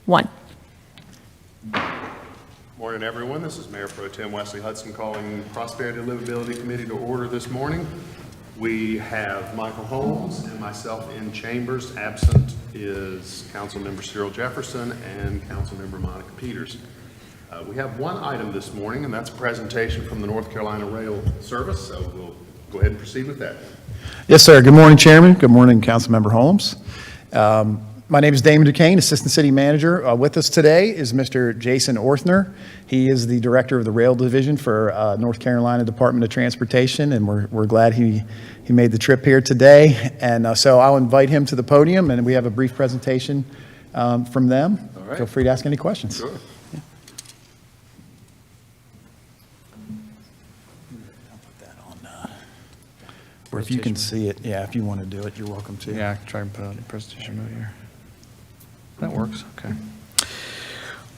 1. Morning, everyone. This is Mayor Pro Tem Wesley Hudson calling Prosperity and Livability Committee to order this morning. We have Michael Holmes and myself in chambers. Absent is Councilmember Cyril Jefferson and Councilmember Monica Peters. We have one item this morning, and that's a presentation from the North Carolina Rail Service, so we'll go ahead and proceed with that. Yes, sir. Good morning, Chairman. Good morning, Councilmember Holmes. My name is Damon Duquesne, Assistant City Manager. With us today is Mr. Jason Orthner. He is the Director of the Rail Division for North Carolina Department of Transportation, and we're glad he made the trip here today. And so I'll invite him to the podium, and we have a brief presentation from them. All right. Feel free to ask any questions. Sure. Or if you can see it, yeah, if you want to do it, you're welcome to. Yeah, I can try and put on the presentation mode here. That works, okay.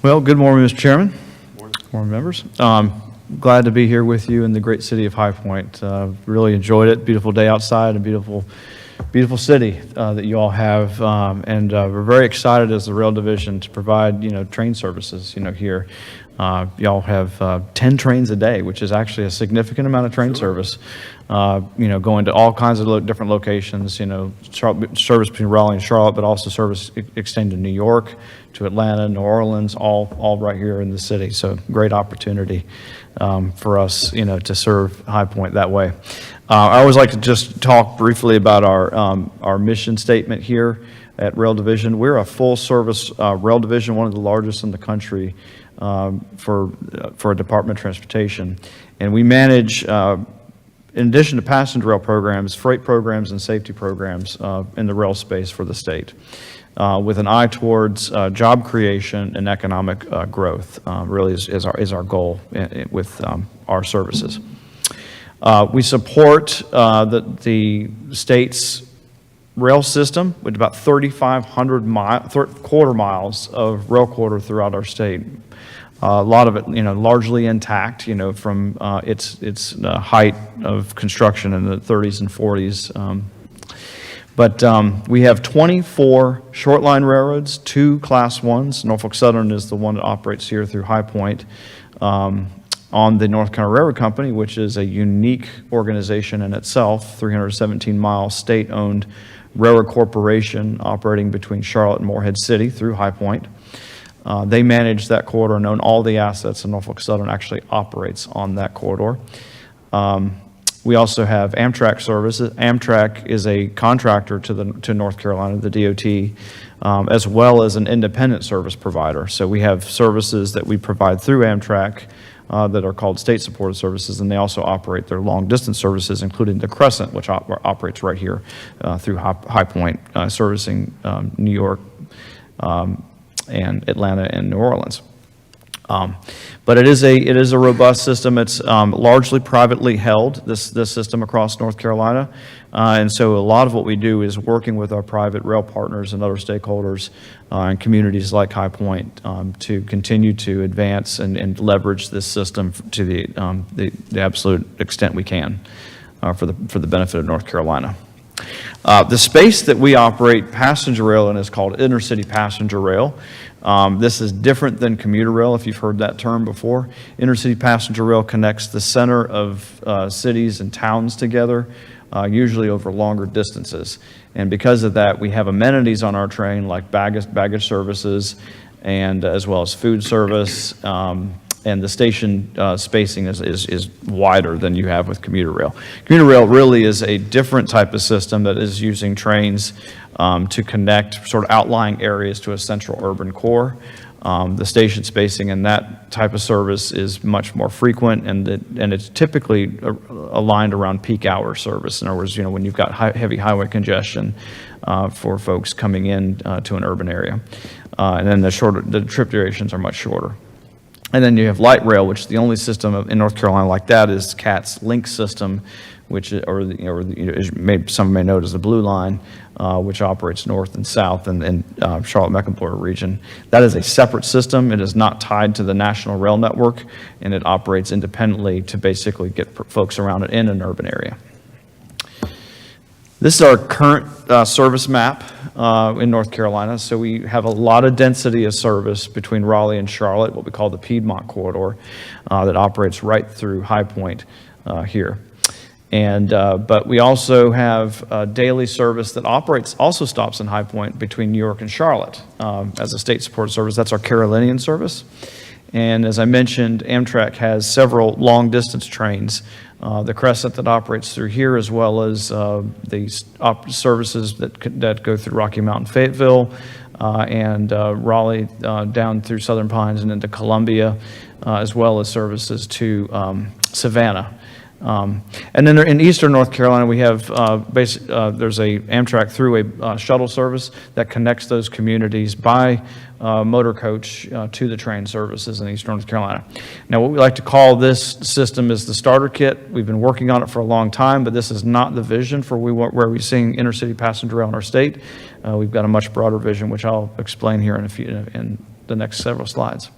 Well, good morning, Mr. Chairman. Morning, members. Glad to be here with you in the great city of High Point. Really enjoyed it. Beautiful day outside, a beautiful city that you all have, and we're very excited as the Rail Division to provide, train services, here. Y'all have 10 trains a day, which is actually a significant amount of train service. Going to all kinds of different locations, service between Raleigh and Charlotte, but also service extending to New York, to Atlanta, New Orleans, all right here in the city. So great opportunity for us, to serve High Point that way. I always like to just talk briefly about our mission statement here at Rail Division. We're a full-service rail division, one of the largest in the country for a Department of Transportation, and we manage. In addition to passenger rail programs, freight programs, and safety programs in the rail space for the state, with an eye towards job creation and economic growth, really is our goal with our services. We support the state's rail system with about 3,500 quarter miles of rail quarter throughout our state. A lot of it, largely intact, from its height of construction in the 30s and 40s. But we have 24 short line railroads, 2 Class 1s. Norfolk Southern is the one that operates here through High Point on the North Carolina Railroad Company, which is a unique organization in itself, 317-mile state-owned railroad corporation operating between Charlotte and Morehead City through High Point. They manage that corridor and own all the assets, and Norfolk Southern actually operates on that corridor. We also have Amtrak services. Amtrak is a contractor to North Carolina, the DOT, as well as an independent service provider. So we have services that we provide through Amtrak that are called state-supported services, and they also operate their long-distance services, including the Crescent, which operates right here through High Point, servicing New York, and Atlanta and New Orleans. But it is a robust system. It's largely privately held, this system across North Carolina. And so a lot of what we do is working with our private rail partners and other stakeholders and communities like High Point to continue to advance and leverage this system to the absolute extent we can for the benefit of North Carolina. The space that we operate passenger rail in is called intercity passenger rail. This is different than commuter rail, if you've heard that term before. Intercity passenger rail connects the center of cities and towns together, usually over longer distances. And because of that, we have amenities on our train like baggage services, and as well as food service. And the station spacing is wider than you have with commuter rail. Commuter rail really is a different type of system that is using trains to connect sort of outlying areas to a central urban core. The station spacing in that type of service is much more frequent, and it's typically aligned around peak hour service. In other words, when you've got heavy highway congestion for folks coming in to an urban area. And then the trip durations are much shorter. And then you have light rail, which the only system in North Carolina like that is CAT's Link system, which, some may know it as the Blue Line, which operates north and south in Charlotte-Mecklenburg region. That is a separate system. It is not tied to the national rail network, and it operates independently to basically get folks around it in an urban area. This is our current service map in North Carolina. So we have a lot of density of service between Raleigh and Charlotte, what we call the Piedmont Corridor, that operates right through High Point here. And but we also have daily service that also stops in High Point between New York and Charlotte as a state-supported service. That's our Carolinian service. And as I mentioned, Amtrak has several long-distance trains. The Crescent that operates through here, as well as the services that go through Rocky Mount, Fayetteville, and Raleigh down through Southern Pines and into Columbia, as well as services to Savannah. And then in eastern North Carolina, we have there's a Amtrak through a shuttle service that connects those communities by motor coach to the train services in eastern North Carolina. Now, what we like to call this system is the starter kit. We've been working on it for a long time, but this is not the vision for where we're seeing intercity passenger rail in our state. We've got a much broader vision, which I'll explain here in the next several slides.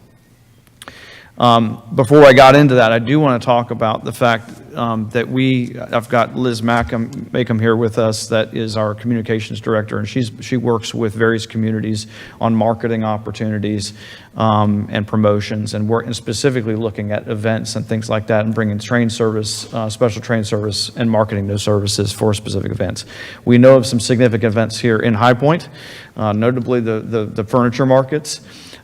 Before I got into that, I do want to talk about the fact that I've got Liz Macom here with us, that is our communications director, and she works with various communities on marketing opportunities and promotions, and specifically looking at events and things like that, and bringing train service, special train service, and marketing those services for specific events. We know of some significant events here in High Point, notably the furniture markets.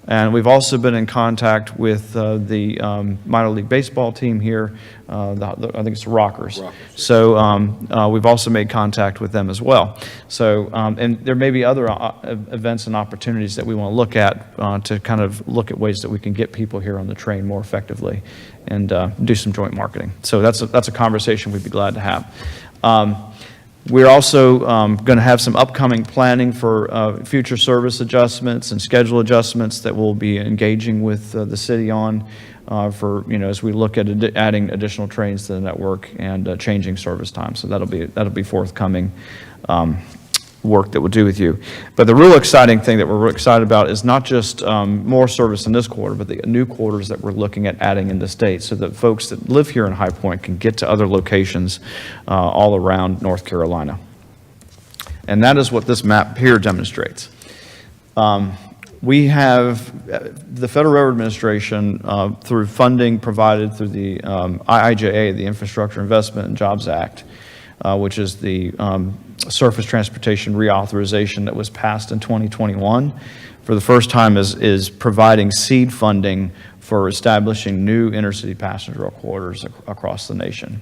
And we've also been in contact with the minor league baseball team here. I think it's the Rockers. So we've also made contact with them as well. So, and there may be other events and opportunities that we want to look at to kind of look at ways that we can get people here on the train more effectively and do some joint marketing. So that's a conversation we'd be glad to have. We're also going to have some upcoming planning for future service adjustments and schedule adjustments that we'll be engaging with the city on for, as we look at adding additional trains to the network and changing service time. So that'll be forthcoming work that we'll do with you. But the real exciting thing that we're really excited about is not just more service in this quarter, but the new quarters that we're looking at adding in the state, so that folks that live here in High Point can get to other locations all around North Carolina. And that is what this map here demonstrates. We have the Federal Railroad Administration, through funding provided through the IIJA, the Infrastructure Investment and Jobs Act, which is the surface transportation reauthorization that was passed in 2021, for the first time is providing seed funding for establishing new intercity passenger rail corridors across the nation.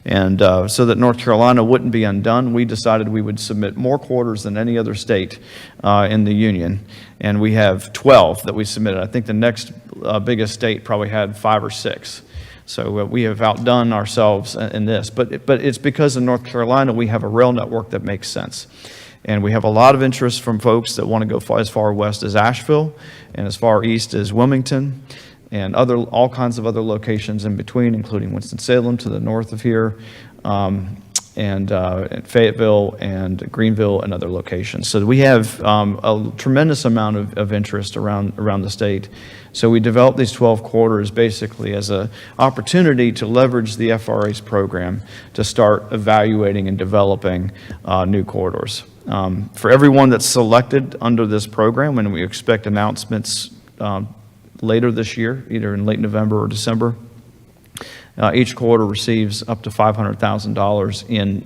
And so that North Carolina wouldn't be undone, we decided we would submit more corridors than any other state in the union. And we have 12 that we submitted. I think the next biggest state probably had 5 or 6. So we have outdone ourselves in this, but it's because in North Carolina we have a rail network that makes sense. And we have a lot of interest from folks that want to go as far west as Asheville and as far east as Wilmington and all kinds of other locations in between, including Winston-Salem to the north of here, and Fayetteville and Greenville and other locations. So we have a tremendous amount of interest around the state. So we developed these 12 corridors basically as an opportunity to leverage the FRA's program to start evaluating and developing new corridors. For everyone that's selected under this program, and we expect announcements later this year, either in late November or December, each corridor receives up to $500,000 in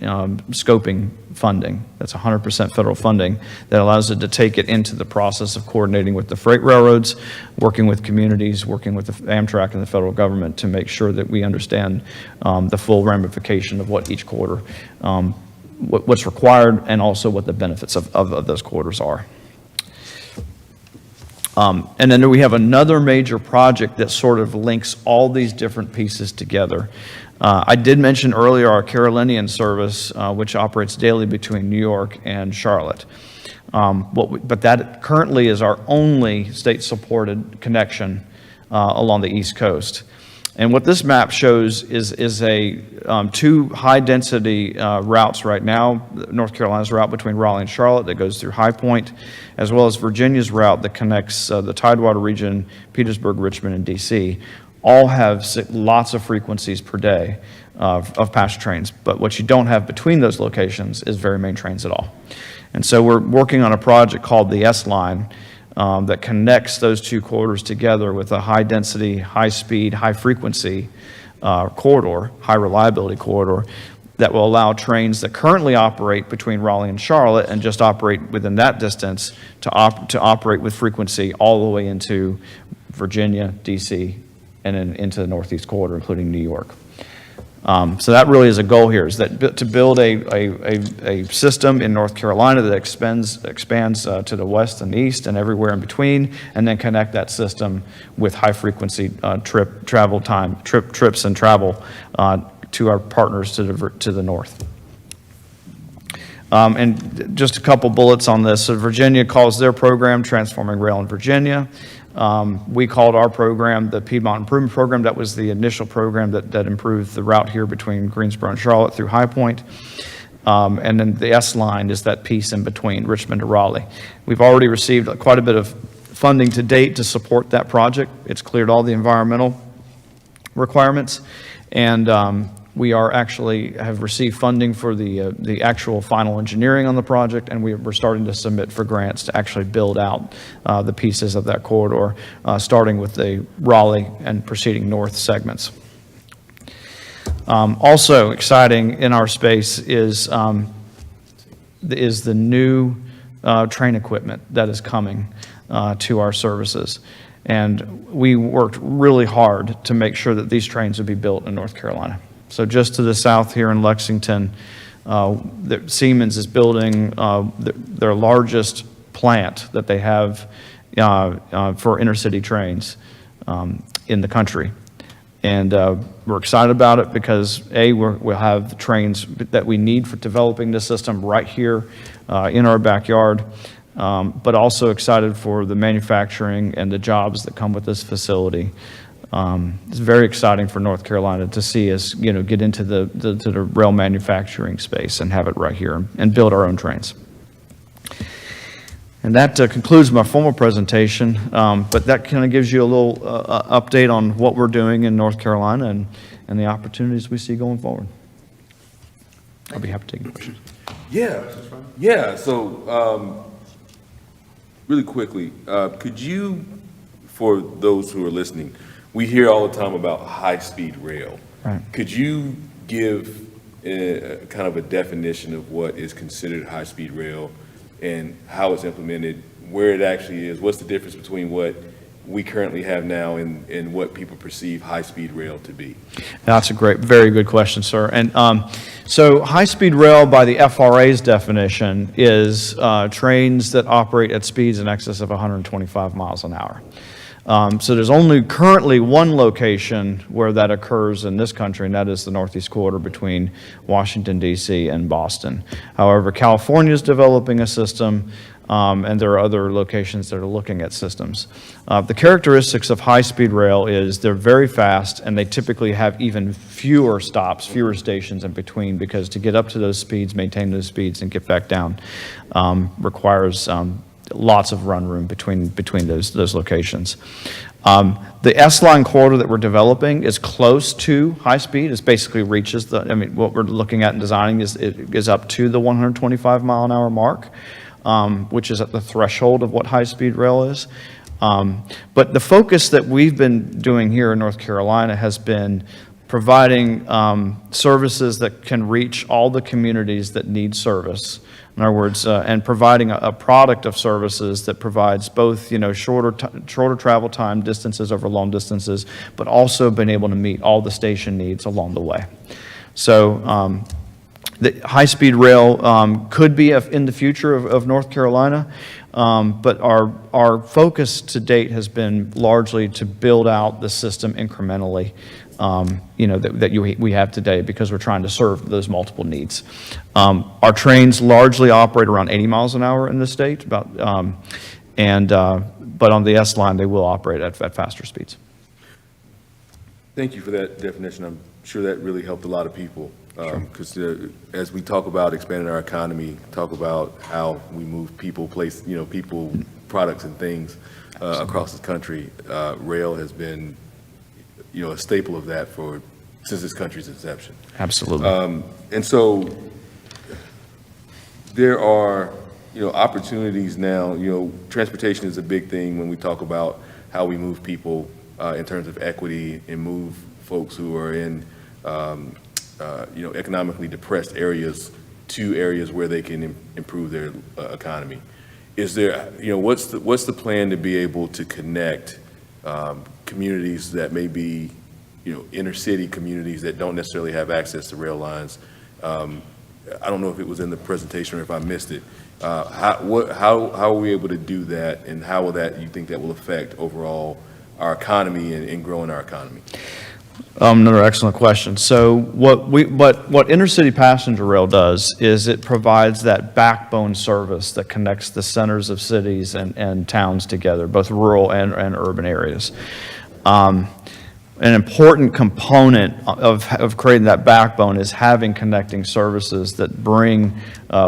scoping funding. That's 100% federal funding that allows it to take it into the process of coordinating with the freight railroads, working with communities, working with the Amtrak and the federal government to make sure that we understand the full ramification of what each corridor, what's required, and also what the benefits of those corridors are. And then we have another major project that sort of links all these different pieces together. I did mention earlier our Carolinian service, which operates daily between New York and Charlotte. But that currently is our only state-supported connection along the East Coast. And what this map shows is two high-density routes right now. North Carolina's route between Raleigh and Charlotte that goes through High Point, as well as Virginia's route that connects the Tidewater region, Petersburg, Richmond, and D.C. All have lots of frequencies per day. of passenger trains. But what you don't have between those locations is very main trains at all. And so we're working on a project called the S-Line that connects those two corridors together with a high-density, high-speed, high-frequency corridor, high-reliability corridor, that will allow trains that currently operate between Raleigh and Charlotte and just operate within that distance to operate with frequency all the way into Virginia, DC, and then into the Northeast Corridor, including New York. So that really is a goal here, is that to build a system in North Carolina that expands to the west and east and everywhere in between, and then connect that system with high-frequency trips and travel to our partners to the north. And just a couple bullets on this. So Virginia calls their program Transforming Rail in Virginia. We called our program the Piedmont Improvement Program. That was the initial program that improved the route here between Greensboro and Charlotte through High Point. And then the S-Line is that piece in between Richmond to Raleigh. We've already received quite a bit of funding to date to support that project. It's cleared all the environmental requirements, and we have received funding for the actual final engineering on the project, and we're starting to submit for grants to actually build out the pieces of that corridor, starting with the Raleigh and proceeding north segments. Also exciting in our space is the new train equipment that is coming to our services. And we worked really hard to make sure that these trains would be built in North Carolina. So just to the south here in Lexington, Siemens is building their largest plant that they have for intercity trains in the country. And we're excited about it because, A, we'll have the trains that we need for developing this system right here in our backyard, but also excited for the manufacturing and the jobs that come with this facility. It's very exciting for North Carolina to see us, get into the rail manufacturing space and have it right here and build our own trains. And that concludes my formal presentation, but that kind of gives you a little update on what we're doing in North Carolina and the opportunities we see going forward. I'll be happy to take your questions. Yeah. So, really quickly, could you, for those who are listening, we hear all the time about high-speed rail. Right. Could you give kind of a definition of what is considered high-speed rail and how it's implemented, where it actually is? What's the difference between what we currently have now and what people perceive high-speed rail to be? That's a very good question, sir. And so high-speed rail, by the FRA's definition, is trains that operate at speeds in excess of 125 miles an hour. So there's only currently one location where that occurs in this country, and that is the Northeast Corridor between Washington, D.C. and Boston. However, California is developing a system, and there are other locations that are looking at systems. The characteristics of high-speed rail is they're very fast, and they typically have even fewer stops, fewer stations in between, because to get up to those speeds, maintain those speeds, and get back down requires lots of run room between those locations. The S-Line corridor that we're developing is close to high speed. It basically reaches what we're looking at and designing is up to the 125 mile an hour mark, which is at the threshold of what high speed rail is. But the focus that we've been doing here in North Carolina has been providing services that can reach all the communities that need service. In other words, and providing a product of services that provides both, shorter travel time, distances over long distances, but also being able to meet all the station needs along the way. So the high-speed rail could be in the future of North Carolina, but our focus to date has been largely to build out the system incrementally. We have today, because we're trying to serve those multiple needs. Our trains largely operate around 80 miles an hour in the state, but on the S-Line they will operate at faster speeds. Thank you for that definition. I'm sure that really helped a lot of people, because as we talk about expanding our economy, talk about how we move people, products and things across the country, rail has been a staple of that for since this country's inception. Absolutely. And so there are, opportunities now. Transportation is a big thing when we talk about how we move people in terms of equity and move folks who are in, economically depressed areas to areas where they can improve their economy. Is there, what's the plan to be able to connect communities that may be, inner city communities that don't necessarily have access to rail lines? I don't know if it was in the presentation or if I missed it. How are we able to do that, and how will you think that will affect overall our economy and growing our economy? Another excellent question. So what intercity passenger rail does is it provides that backbone service that connects the centers of cities and towns together, both rural and urban areas. An important component of creating that backbone is having connecting services that bring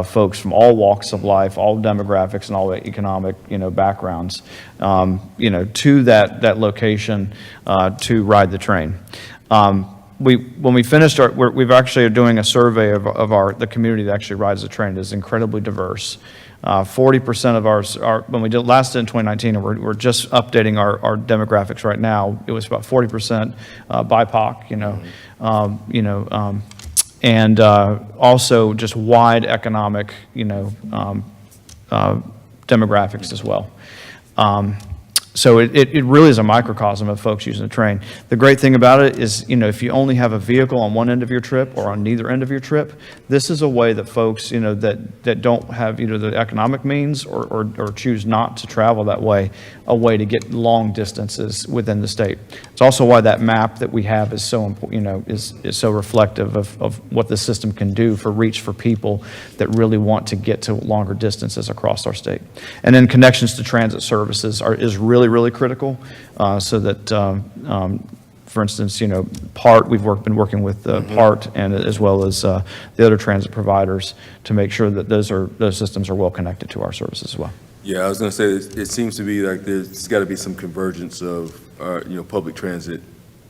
folks from all walks of life, all demographics, and all economic backgrounds, to that location to ride the train. When we finished we've actually are doing a survey of the community that actually rides the train. It is incredibly diverse. 40% of our when we did last in 2019, and we're just updating our demographics right now. It was about 40% BIPOC, and also just wide economic, demographics as well. So it really is a microcosm of folks using the train. The great thing about it is, if you only have a vehicle on one end of your trip or on neither end of your trip, this is a way that folks, that don't have either the economic means or choose not to travel that way, a way to get long distances within the state. It's also why that map that we have is so important, is so reflective of what the system can do for reach for people that really want to get to longer distances across our state. And then connections to transit services is really critical, so that, for instance, PART, been working with PART and as well as the other transit providers to make sure that those systems are well connected to our services as well. Yeah, I was going to say, it seems to be like there's got to be some convergence of, public transit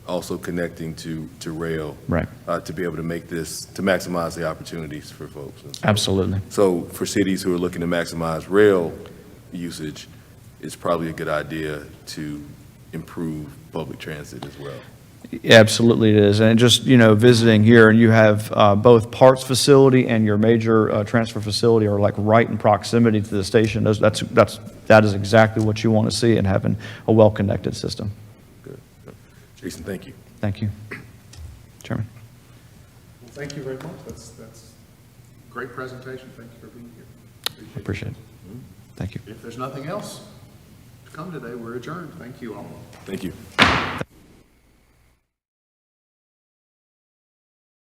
also connecting to rail. Right. To be able to make this, to maximize the opportunities for folks. Absolutely. So for cities who are looking to maximize rail usage, it's probably a good idea to improve public transit as well. Absolutely it is. And just, visiting here, and you have both PART's facility and your major transfer facility are like right in proximity to the station. That is exactly what you want to see, and having a well-connected system. Good. Jason, thank you. Thank you. Chairman. Well, thank you very much. That's a great presentation. Thank you for being here. Appreciate it. Thank you. If there's nothing else to come today, we're adjourned. Thank you all. Thank you.